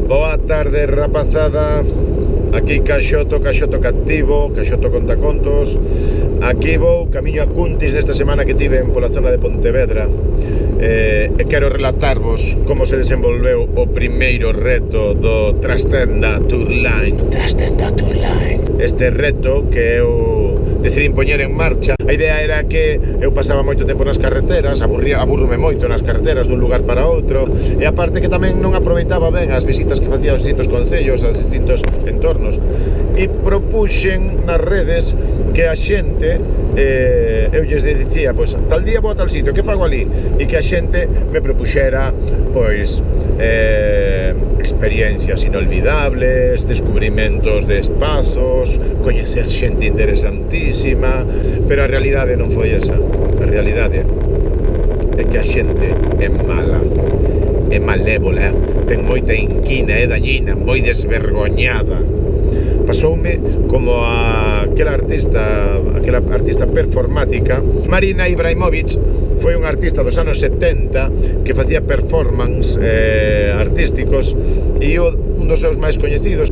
Boa tarde, rapazada. Aquí Caxoto cativo, Caxoto contacontos. Aquí vou camiño a Cuntis nesta semana que tiven pola zona de Pontevedra. E quero relatarvos como se desenvolveu o primeiro reto do Trastenda Tour Line. Este reto que eu decidín poñer en marcha. A idea era que eu pasaba moito tempo nas carreteras, aburrume moito nas carreteras dun lugar para outro, e aparte que tamén non aproveitaba ben as visitas que facía aos distintos concellos, aos distintos entornos, e propuxen nas redes que a xente, eu lles dicía, pois, tal día vou a tal sitio, que fago ali? E que a xente me propuxera, pois, experiencias inolvidables, descubrimentos de espazos, coñecer xente interesantísima, pero a realidade non foi esa. A realidade é que a xente é mala, é malévola, ten moita inquina, é dañina, moi desvergoñada. Pasoume como aquela artista performática. Marina Ibrahimovic foi unha artista dos anos 70 que facía performance artísticos, e un dos seus máis coñecidos,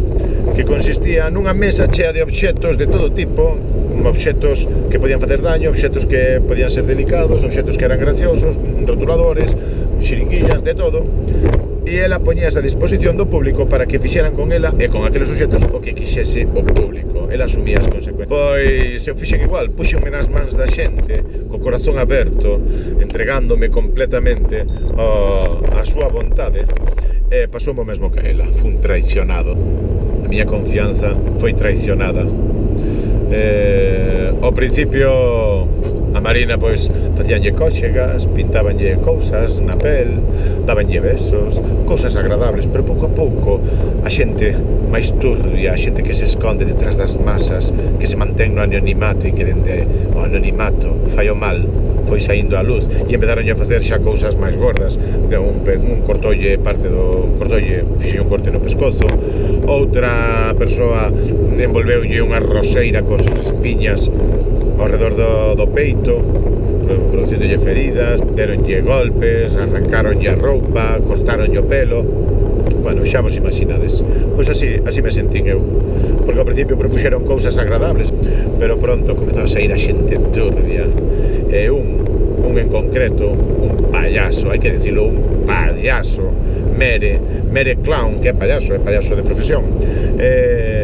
que consistía nunha mesa chea de obxetos de todo tipo, obxetos que podían facer daño, obxetos que podían ser delicados, obxetos que eran graciosos, rotuladores, xiringuillas, de todo, e ela poñíase a disposición do público para que fixeran con ela e con aqueles obxetos o que quixese o público. Ela asumía as consecuencias. Pois eu fixen igual, puxenme nas mans da xente, co corazón aberto, entregándome completamente a súa vontade, e pasou o mesmo que ela. Fun traicionado, a miña confianza foi traicionada. Ao principio a Marina, pois, facíanlle cóchegas, pintabanlle cousas na pel, dabanlle besos, cousas agradables, pero pouco a pouco a xente máis turbia, a xente que se esconde detrás das masas, que se mantén no anonimato, e que dende o anonimato fai o mal, foi saindo á luz, e empezaron a facer xa cousas máis gordas. Un cortolle parte do cortolle, fixe un corte no pescozo, outra persoa envolveulle unha roseira cos espiñas ao redor do peito, produciéndolle feridas, deronlle golpes, arrancaronlle a roupa, cortaronlle o pelo. Bueno, xa vos imaginades. Pois así me sentín eu, porque ao principio propuxeron cousas agradables, pero pronto comezou a sair a xente turbia, e un en concreto, un payaso, hai que dicilo, un payaso, Mere Clown, que é payaso de profesión.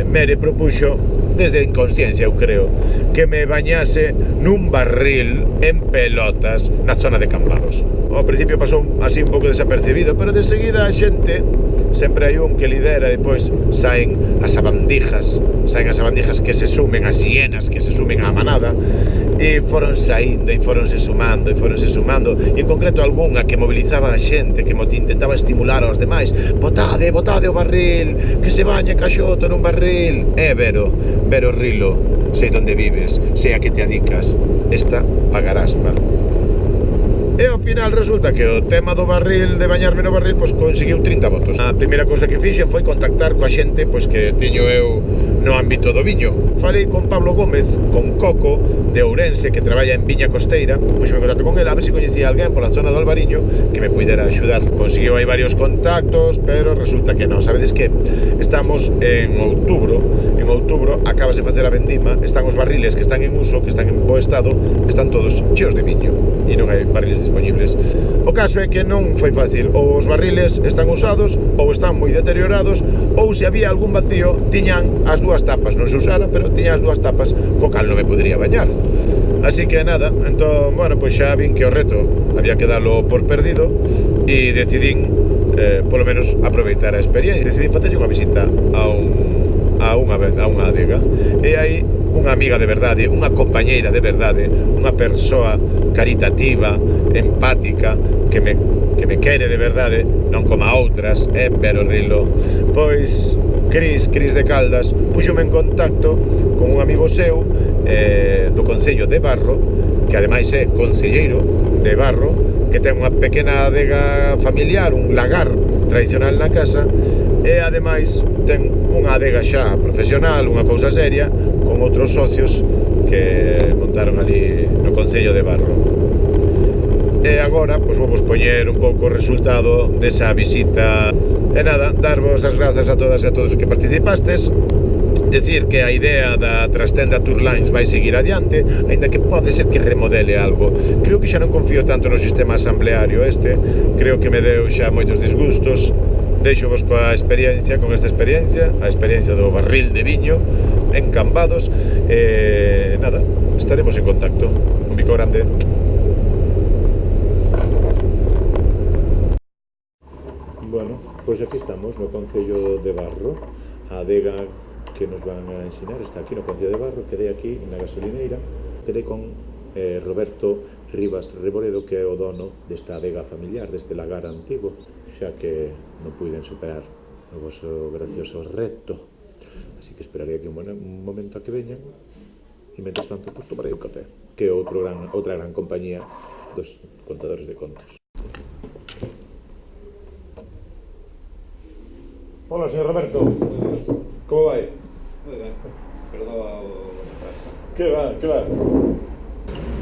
Mere propuxo, desde inconsciencia eu creo, que me bañase nun barril en pelotas na zona de Cambados. Ao principio pasou así un pouco desapercibido, pero de seguida a xente, sempre hai un que lidera, e depois saen as abandijas que se sumen, as hienas que se sumen á manada, e foron saindo, e foronse sumando, e en concreto algunha que mobilizaba a xente, que intentaba estimular aos demais: botade o barril, que se bañe Caxoto nun barril. Vero Rilo, sei onde vives, sei a que te adicas, esta pagarásma. E ao final resulta que o tema do barril, de bañarme no barril, pois conseguiu 30 votos. A primeira cousa que fixen foi contactar coa xente, pois, que teño eu no ámbito do viño. Falei con Pablo Gómez, con Coco, de Ourense, que traballa en Viña Costeira. Pois me contacto con ele a ver se coñecía alguén pola zona do Albariño que me puidera axudar. Conseguiu aí varios contactos, pero resulta que non. Sabedes que estamos en outubro acabas de facer a vendima, están os barriles que están en uso, que están en bo estado, están todos cheos de viño, e non hai barriles disponibles. O caso é que non foi fácil, ou os barriles están usados, ou están moi deteriorados, ou se había algún vacío, tiñan as dúas tapas, non se usara, pero tiñan as dúas tapas, co cal non me podería bañar. Así que nada, entón, bueno, pois xa vin que o reto había que dalo por perdido, e decidín, polo menos, aproveitar a experiencia. Decidín facer unha visita a unha adega, e aí unha amiga de verdade, unha compañeira de verdade, unha persoa caritativa, empática, que me quere de verdade, non como a outras, pero Rilo. Pois Cris de Caldas puxome en contacto con un amigo seu do Concello de Barro, que ademais é concelleiro de Barro, que ten unha pequena adega familiar, un lagar tradicional na casa, e ademais ten unha adega xa profesional, unha cousa seria, con outros socios que montaron ali no Concello de Barro. E agora, pois, vamos poñer un pouco o resultado desa visita E nada, darvos as grazas a todas e a todos os que participastes, decir que a idea da Trastenda Tourlines vai seguir adiante, aínda que pode ser que remodele algo. Creo que xa non confío tanto no sistema asambleario este, creo que me deu xa moitos disgustos. Deixo-vos coa experiencia, con esta experiencia, a experiencia do barril de viño en Cambados, e nada, estaremos en contacto. Un bico grande. Bueno, pois aquí estamos no Concello de Barro. A adega que nos van a ensinar está aquí no Concello de Barro. Quedei aquí na gasolineira, quedei con Roberto Rivas Reboredo, que é o dono desta adega familiar, deste lagar antigo, xa que non puiden superar o vosso gracioso reto. Así que esperarei aquí un momento a que veñan, e mentres tanto, pues, tomarei un café, que é outra gran compañía dos contadores de contos. Hola, señor Roberto. Como vai? Moi ben, perdoa o retraso. Que va.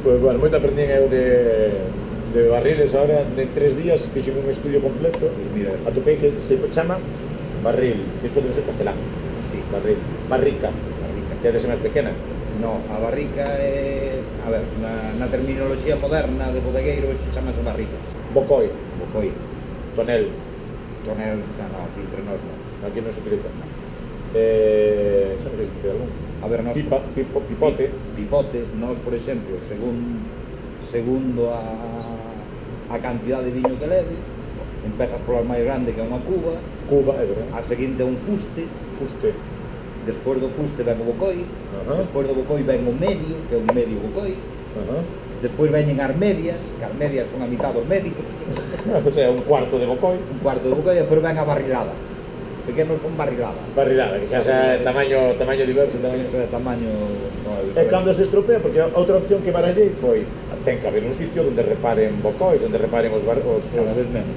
Pois, bueno, moito aprendín eu de barriles ahora, de 3 días, fixen un estudio completo. Pois mira, Atopei que se chama barril, que isto debe ser castelán. sí, Barril. Barrica, barrica. que debe ser máis pequena. No, a barrica é, a ver, na terminoloxía moderna de bodegueiro se chamase barricas. Bocoi, Bocoi, tonel, tonel, xa no, aquí entre nós non. aquí non se utiliza. Xa non sei se utiliza algún. A ver, nós... Pipote. Pipote, nós, por exemplo, segundo a cantidad de viño que leve, empezas pola máis grande que é unha cuba, Cuba, é verdad. a seguinte é un fuste, Fuste. despois do fuste ven o bocoi, despois do bocoi ven o medio, que é un medio bocoi, despois veñen as medias, que as medias son a mitad dos medios, O sea, un cuarto de bocoi. un cuarto de bocoi, e despois ven a barrilada. Pequenos son barrilada. Barrilada, que xa é tamaño diverso. Eso é tamaño... E cando se estropea, porque outra opción que barallei foi ten que haber un sitio onde reparen bocois, onde reparen os Cada vez menos.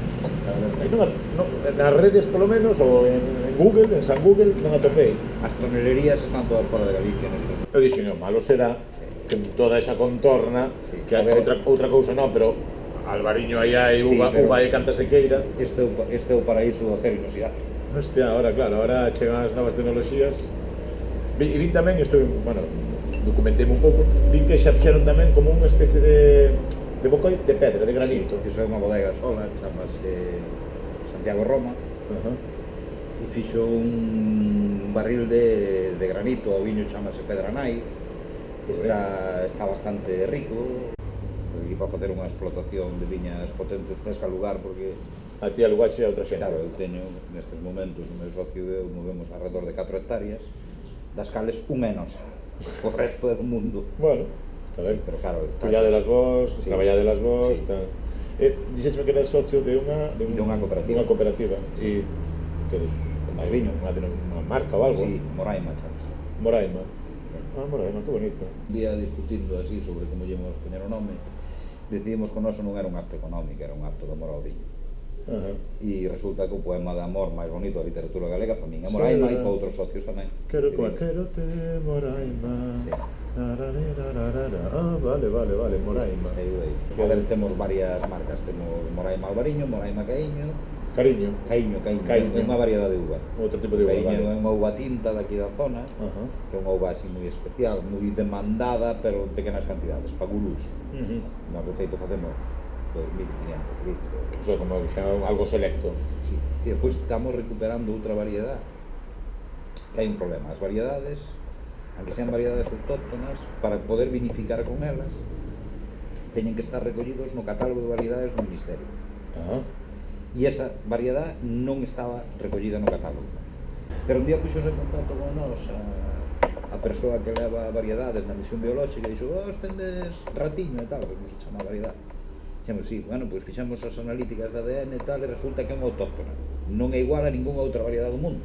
nas redes polo menos, ou en Google, en San Google, non atopei. As tonelerías están todas fora de Galicia neste. Eu dixen, o malo será que en toda esa contorna, Sí. que outra cousa non, pero albariño aí hai, Sí, uva hai canta se queira. Este é o paraíso da celinosidade. Hostia, ahora chegan as novas tecnoloxías. E vi tamén, bueno, documenteime un pouco, vi que xa fixeron tamén como unha especie de bocoi de pedra, de granito. Sí, fixo unha bodega sola que chamase Santiago Roma e fixo un barril de granito, o viño chamase Pedranai. Está bastante rico. Aquí para facer unha explotación de viñas potentes cesca lugar porque A ti alugache a outra xente. claro, eu teño nestes momentos o meu socio e eu movemos alrededor de 4 hectáreas, das cales unha é nosa, o resto é do mundo. Bueno, está ben. Sí, pero claro, Cuidadelas vos, Sí. traballadelas vos, Sí. tal. Dixécheme que eras socio de unha cooperativa. Dunha cooperativa. E tedes hai Viño. unha marca ou algo? Sí, Moraima, chamase. Moraima. Ah, Moraima, que bonito. Un día discutindo así sobre como llevamos poñer o nome, decidimos que o noso non era un acto económico, era un acto de amor ao viño. E resulta que o poema de amor máis bonito da literatura galega para min é Moraima e para outros socios tamén. Quérote, Moraima. Sí. Ah, vale, Moraima. Saiu aí. A ver, temos varias marcas, temos Moraima Albariño, Moraima Caíño, Caíño. Caíño, é unha variedade de uva. Outro tipo de uva. Caíño é Vale. unha uva tinta daqui da zona, que é unha uva así moi especial, moi demandada, pero en pequenas cantidades, para gurús. Nós, de feito, facemos 2.500 litros. O sea, como xa algo selecto. Sí. E depois estamos recuperando outra variedade, que hai un problema. As variedades, aunque sean variedades autóctonas, para poder vinificar con elas, teñen que estar recollidos no catálogo de variedades do Ministerio. E esa variedade non estaba recollida no catálogo. Pero un día puxos en contacto con nós a persoa que leva variedades na misión biolóxica e dixo, tendes ratiño e tal, que non se chama variedade. Dixemos, sí, bueno, pois fixemos as analíticas de ADN e tal, e resulta que é unha autóctona. Non é igual a ningunha outra variedade do mundo.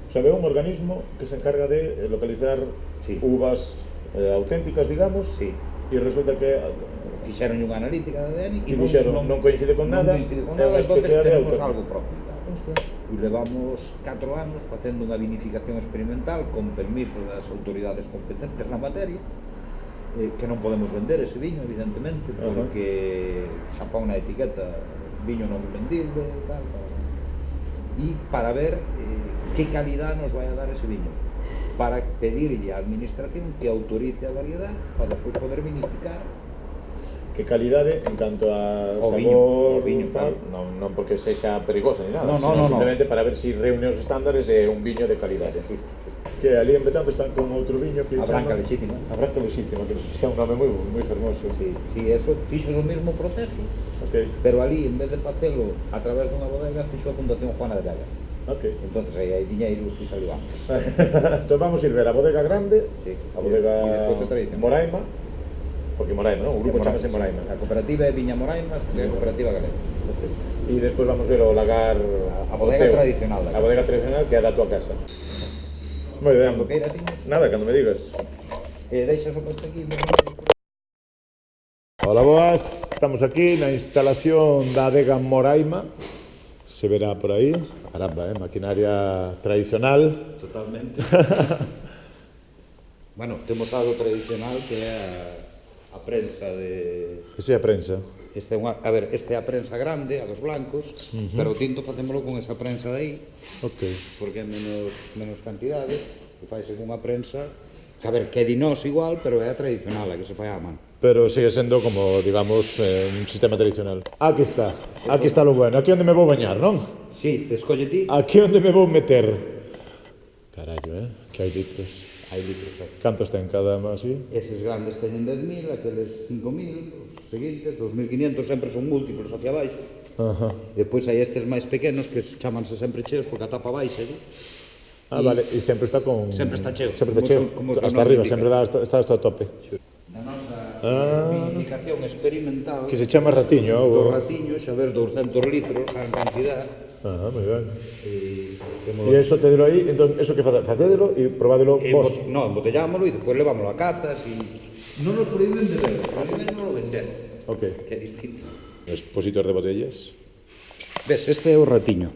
O sea, é un organismo que se encarga de localizar Sí. uvas auténticas, digamos, Sí. e resulta que Fixeron unha analítica de ADN E dixeron, non coincide con nada, non coincide con é nada, unha entonces especie de tenemos autóctona. algo propio. E levamos 4 anos facendo unha vinificación experimental con permiso das autoridades competentes na materia, que non podemos vender ese viño, evidentemente, porque xa pon na etiqueta viño non vendible e tal. y para ver qué calidad nos va a dar ese viño, para pedirle á administración que autorice a variedad para despois poder vinificar. Que calidade en canto a O sabor, viño, tal, claro. non porque sexa perigosa ni nada, No, sino no. simplemente para ver si reúne os estándares de un viño de calidade. Justo. Que ali en Betanzos están con outro viño que A Branca Lexítima. A Branca Lexítima, que é un nome moi fermoso. Sí, eso fixo o mesmo proceso, Ok, pero ali, en vez de facelo a través dunha bodega, fixo a Fundación Juana de Vega. ok. Entonces aí hai diñeiro que salió antes. Entón vamos ir ver a bodega grande, Sí. a bodega E despois o tradicional. Moraima, porque Moraima, non? O grupo chamase Moraima. A cooperativa é Viña Moraimas, que é a cooperativa galega. E despois vamos ver o lagar... A bodega o teu. tradicional da A casa. bodega tradicional que é da tua casa. Moi ben. Cando queiras, Inés. Nada, cando me digas. Deixas o coche aquí. Hola, boas. Estamos aquí na instalación da adega Moraima. Se verá por aí. Caramba, maquinaria tradicional. Totalmente. Bueno, temos algo tradicional que é a prensa de... Que sea prensa. Este é a prensa grande, a dos blancos, pero o tinto facémolo con esa prensa de aí, Ok. porque é menos cantidade, e faise unha prensa que, que é dinós igual, pero é a tradicional, a que se fai á man. Pero sigue sendo como, digamos, un sistema tradicional. Aquí está lo bueno. Aquí onde me vou bañar, non? Sí, escolle ti. Aquí onde me vou meter. Carallo, que hai litros. Hai litros aquí. Cantos ten cada así? Eses grandes teñen 10.000, aqueles 5.000, os seguintes, 2.500, sempre son múltiplos hacia baixo. Ajá. Depois hai estes máis pequenos que chamanse sempre cheos porque a tapa baixa, Ah, vale, e sempre está con... Sempre está cheo. Sempre está cheo. Como Hasta non arriba, indica. sempre está hasta a tope. Na nosa Ah. vinificación experimental Que se chama ratiño, do o... ratiño, xa ver 200 litros en cantidad, Ah, moi ben. e E eso tedelo aí, entón, eso que facedelo e probádelo vos. embotellámoslo e depois levámoslo a catas e non nos prohíben beber, prohíben non lo vender, Ok. que é distinto. Expositor de botellas. Ves, este é o ratiño,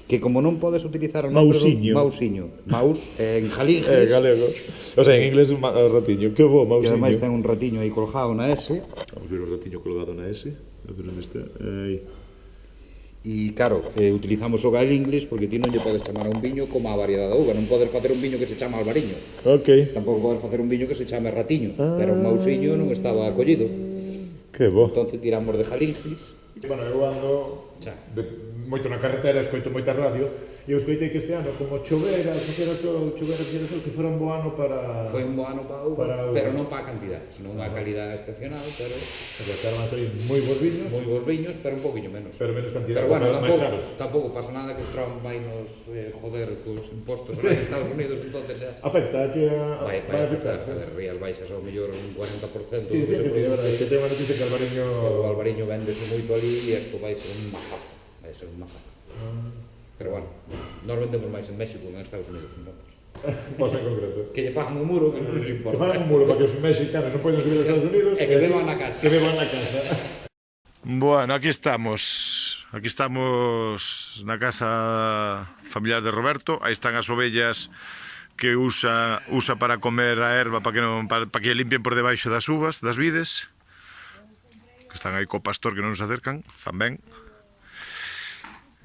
que como non podes utilizar o nombre Mausiño. Maus en jalinges, Galego. O sea, en inglés ratiño. Que bo, que ademais mausiño. ten un ratiño aí colgado na S, Vamos ver o ratiño colgado na S. A ver onde está. Aí. e claro, utilizamos o gal inglés porque ti non lle podes chamar a un viño como a variedade da uva, non podes facer un viño que se chama albariño. Ok. Tampouco podes facer un viño que se chame ratiño, pero un mausiño non estaba acollido. Que bo. Entonces tiramos de jalinges. Bueno, eu ando moito na carretera, escoito moita radio, e eu escoitei que este ano, como chovera, que fora un bo ano para... Foi un bo ano para a uva, Para a uva. pero non para a cantidad, sino unha calidad excepcional, pero Que estaban a salir moi bons viños, moi bons viños, pero un poquinho menos. pero menos cantidad, Pero bueno, máis caros. tampouco pasa nada que Trump vai nos joder cos impostos en Estados Unidos, entonces xa Afecta aquí vai vai afectar. afectar, as rías baixas ao mellor un 40%. Sí, dicía que sí, é verdade, que ten unha noticia que Albariño... O albariño véndese moito ali e isto vai ser un majazo, vai ser un majazo. Pero bueno, nós vendemos máis en México que en Estados Unidos, entonces. Vos en concreto. Que lle fagan un muro que non nos Que importa. fan un muro para que os mexicanos non poden subir aos Estados Unidos E que beban na casa. Que beban na casa. Bueno, aquí estamos. Aquí estamos na casa familiar de Roberto. Aí están as ovellas que usa para comer a erva para que limpien por debaixo das uvas, das vides. Que están aí co pastor que non nos acercan, fan ben.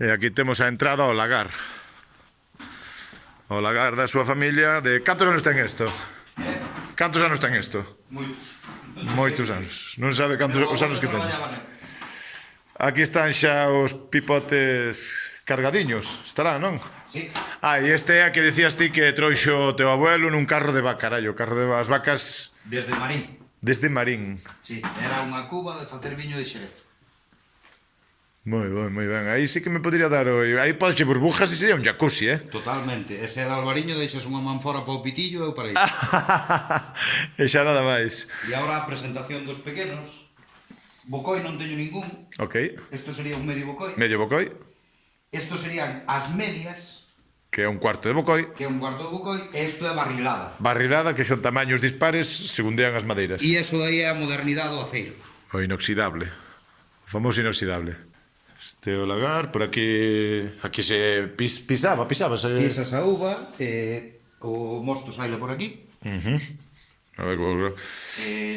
E aquí temos a entrada ao lagar. O lagar da súa familia. De cantos anos ten isto? Cantos anos ten isto? Moitos anos. Non sabe cantos os anos que ten. Aquí están xa os pipotes cargadiños. Estará, non? Sí. Ah, e este é a que decías ti que trouxo o teu abuelo nun carro de vaca, carallo. Carro de as vacas Desde Marín. desde Marín. Sí, era unha cuba de facer viño de Xerez. Moi ben, moi ben. Aí sí que me podría dar o... Aí podes burbujas e sería un jacuzzi, Totalmente. Ese de Albariño deixas unha man fora para o pitillo e eu para aí. E xa nada máis. E agora a presentación dos pequenos. Bocoi non teño ningún. Ok. Isto sería un medio bocoi. Medio bocoi, Isto serían as medias, que é un cuarto de bocoi. que é un cuarto de bocoi, e isto é barrilada. Barrilada, que son tamaños dispares, segundean as madeiras. E iso daí é a modernidade do aceiro. O inoxidable. O famoso inoxidable. Este é o lagar, por aquí se pisaba. Pisas a uva, o mosto saile por aquí. A ver, como...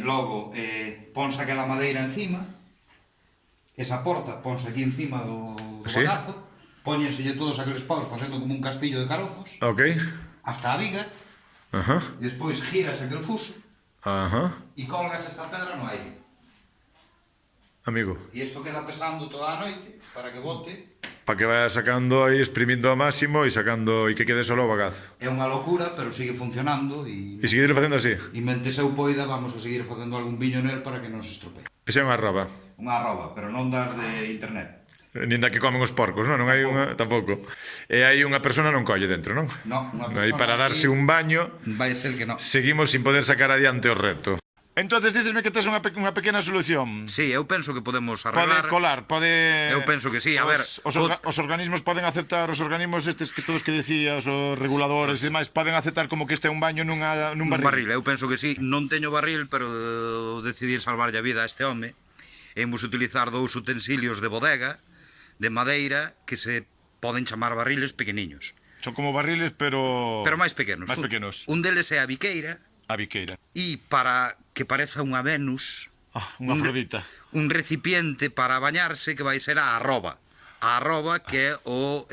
Logo, ponse aquela madeira encima. Esa porta ponse aquí encima do Sí. bagazo. póñenselle todos aqueles paus facendo como un castillo de carozos, Ok. hasta a viga, Ajá. e despois giras aquel fuso, Ajá. e colgas esta pedra no aire. Amigo. E isto queda pesando toda a noite, para que bote. Para que vaya sacando aí, exprimindo ao máximo e sacando, e que quede solo o bagazo. É unha locura, pero sigue funcionando, e E seguir facendo así. mentres eu poida, vamos a seguir facendo algún viño nel para que non se estropee. Esa é unha arroba. Unha arroba, pero non das de internet. Nin da que comen os porcos, non? Non hai unha... Tampouco. E aí unha persona non colle dentro, non? No, unha persona Aí para darse aquí- un baño, Vai ser que non. seguimos sin poder sacar adiante o reto. Entonces dicesme que tes unha pequena solución. Sí, eu penso que podemos Pode arreglar. colar, pode... Eu penso que sí, a ver, Os organismos poden aceptar, os organismos estes que todos que decías, os reguladores e demais, poden aceptar como que este é un baño nun Un barril. barril, eu penso que sí. Non teño barril, pero decidí salvarlle a vida a este home. Hemos utilizar dous utensilios de bodega, de madeira, que se poden chamar barriles pequeniños. Son como barriles, pero Máis pequenos. máis pequenos. Un deles é a biqueira, A biqueira. e para que pareza unha Venus, Unha afrodita. un recipiente para bañarse que vai ser a arroba. A arroba que é o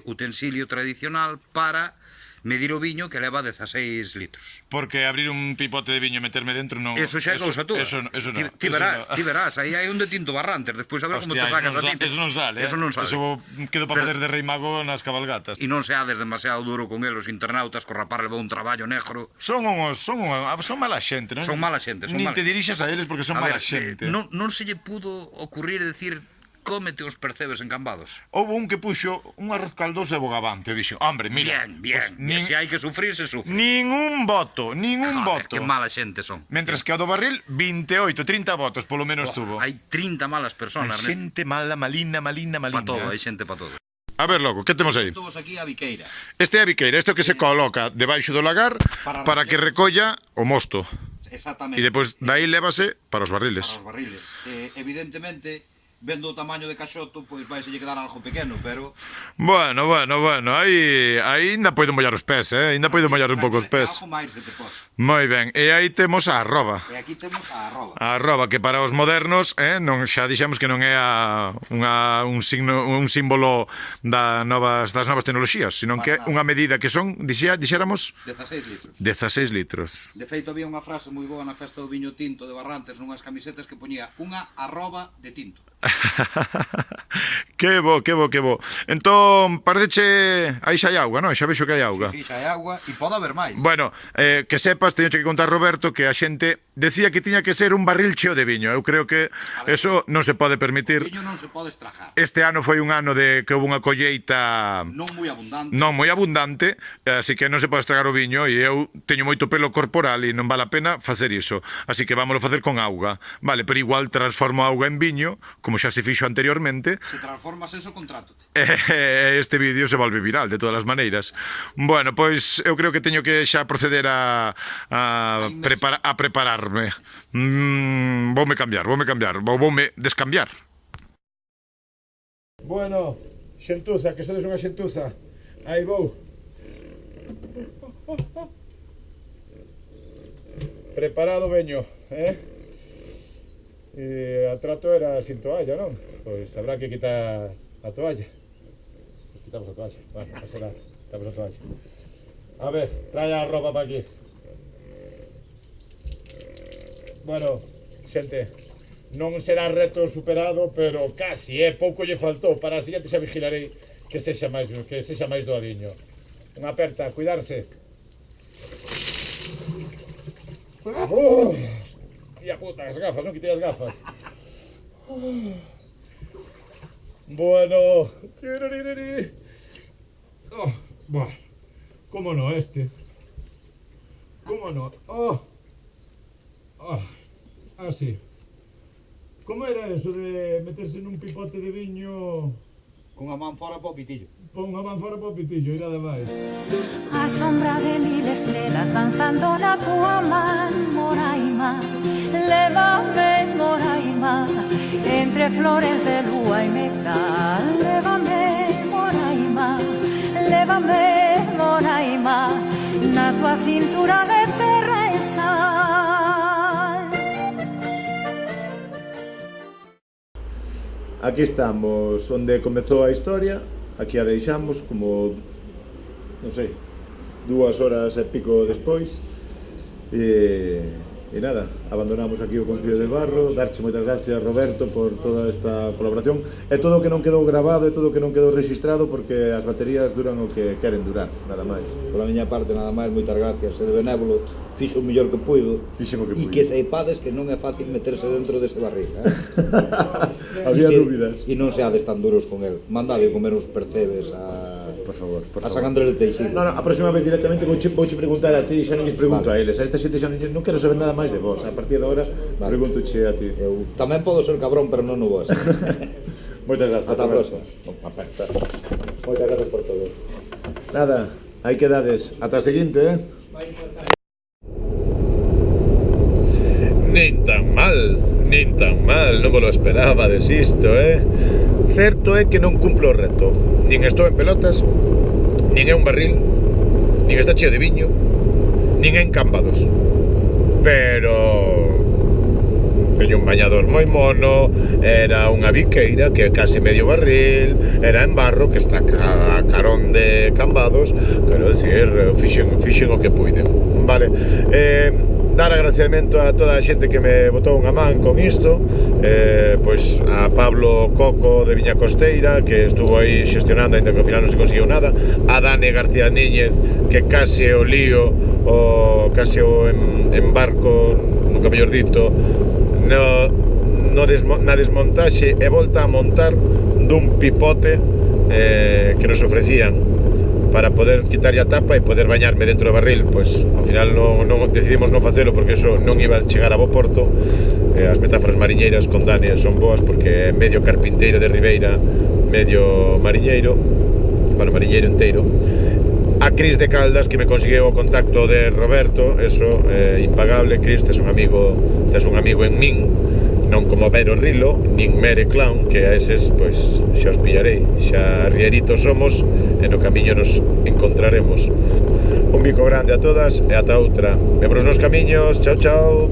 utensilio tradicional para medir o viño que leva 16 litros. Porque abrir un pipote de viño e meterme dentro non... Eso xa é cousa túa. Eso non. Ti verás, aí hai un de Tinto Barrantes, despois a ver como te Hostia, sacas a ti. eso non sale, Eso non sale. Eso quedo para facer de rei mago nas cabalgatas. E non seades demasiado duro con el, os internautas, co rapar levou un traballo negro. Son mala xente, non? Son mala xente, son Nin mala- te dirixas a eles porque son A mala ver, xente. non se lle pudo ocurrir decir cómete os percebes encambados. Houve un que puxo un arroz caldoso de bogavante e dixo, hombre, mira, Bien, pues, se hai que sufrir, se sufre. ningún voto, ningún Joder, voto. que mala xente son. Mentres que o do barril, 28, 30 votos polo menos tuvo. Hai 30 malas Hai personas. xente mala, malina. Para todo, hai xente para todo. A ver, logo, que temos aí? Temos aquí a biqueira. Este é a biqueira, isto que se coloca debaixo do lagar para que recolla o mosto. Exactamente. E depois dai lévase para os barriles. Para os barriles. Evidentemente, vendo o tamaño de caxoto, pois vai se lle quedar algo pequeno, pero... Bueno, aí ainda poido mollar os pés, ainda poido mollar un pouco os pés. Algo máis se te pode. Moi ben, e aí temos a arroba. E aquí temos a arroba. A arroba que para os modernos, non xa dixemos que non é un símbolo das novas tecnoloxías, senón que é unha medida que son, dixéramos, 16 litros. 16 litros. De feito, había unha frase moi boa na festa do viño tinto de Barrantes nunhas camisetas que poñía unha arroba de tinto. Que bo. Entón, parece aí xa hai auga, non? Xa vexo que hai auga. Sí, xa hai agua e pode haber máis. Bueno, que sepas, teño que contar, Roberto, que a xente decía que tiña que ser un barril cheo de viño. Eu creo que eso non se pode O permitir. viño non se pode estrajar. Este ano foi un ano de que houve unha colleita Non moi abundante. non moi abundante, así que non se pode estragar o viño e eu teño moito pelo corporal e non vale a pena facer iso. Así que vámoslo facer con auga. Vale, pero igual transformo a auga en viño, como xa se fixo anteriormente. Se transformas eso, contrátote. Este vídeo se volve viral de todas as maneiras. Bueno, pois eu creo que teño que xa proceder a prepararme. Voume cambiar, voume descambiar. Bueno, xentuza, que sodes unha xentuza. Aí vou. Preparado veño, E a trato era sin toalla, non? Pois habrá que quitar a toalla. Quitamos a toalla. Vale, a será. Quitamos a toalla. A ver, trae a ropa para aquí. Bueno, xente, non será reto superado, pero casi, pouco lle faltou. Para a siguiente xa vigilarei que sexa máis doadiño. Unha aperta, cuidarse. Tía puta, as gafas, non quitei as gafas. Bueno. Bueno. Como no este? Como no? Así. Como era eso de meterse nun pipote de viño? Con a man fora para o pitillo. Pon a man fora para o pitillo, irá de máis. A sombra de 1000 estrellas danzando na tua man, Moraima. Lévame, Moraima, entre flores de lúa e metal. Lévame, Moraima, lévame, Moraima, na tua cintura de terra e sal. Aquí estamos onde comezou a historia, aquí a deixamos, como, non sei, 2 horas e pico despois, e nada, abandonamos aquí o Concello de Barro. Darche moitas gracias, Roberto, por toda esta colaboración e todo o que non quedou grabado e todo o que non quedou registrado, porque as baterías duran o que queren durar, nada máis. Pola miña parte, nada máis, moitas gracias. E de Benévolo fixo o mellor que puido. Fixo o que E puido. que seipades que non é fácil meterse dentro dese barril, Había dúbidas. E non seades tan duros con el. Mandade comer uns percebes Por favor, por a favor. San Andrés de Teixeira. No, a próxima vez directamente vouche preguntar a ti, xa non lles pregunto Vale. a eles. A esta xente xa non quero saber nada máis de vos. A partir de agora, pregúntoche a ti. Eu tamén podo ser cabrón, pero non o vou ser. Moitas gracias. Ata a Roberto. próxima. Moitas gracias por todo. Nada, aí quedades. Ata a seguinte, Nin tan mal, non me lo esperaba, desisto, Certo é que non cumplo o reto. Nin estou en pelotas, nin é un barril, nin está cheo de viño, nin é en Cambados. Pero teño un bañador moi mono, era unha biqueira que é case medio barril, era en barro que está a carón de Cambados, quero decir, fixen o que puiden, vale? Dar agradecemento a toda a xente que me botou unha man con isto, pois a Pablo Coco de Viña Costeira, que estuvo aí xestionando, ainda que ao final non se conseguiu nada, a Dani García Níñez, que case o lío, case o embarco, nunca mellor dito, na desmontaxe e volta a montar dun pipote que nos ofrecían para poder quitar a tapa e poder bañarme dentro do barril. Pois ao final decidimos non facelo porque eso non iba a chegar a bo porto. As metáforas mariñeiras con Dani son boas porque é medio carpinteiro de Ribeira, medio mariñeiro, bueno, mariñeiro enteiro. A Cris de Caldas, que me consiguiu o contacto de Roberto, eso é impagable. Cris, tes un amigo en min, non como Vero Rilo, nin Mere Clown, que a eses, pois, xa os pillarei, xa rieritos somos, e no camiño nos encontraremos. Un bico grande a todas, e ata outra. Vemos nos camiños, chao, chao.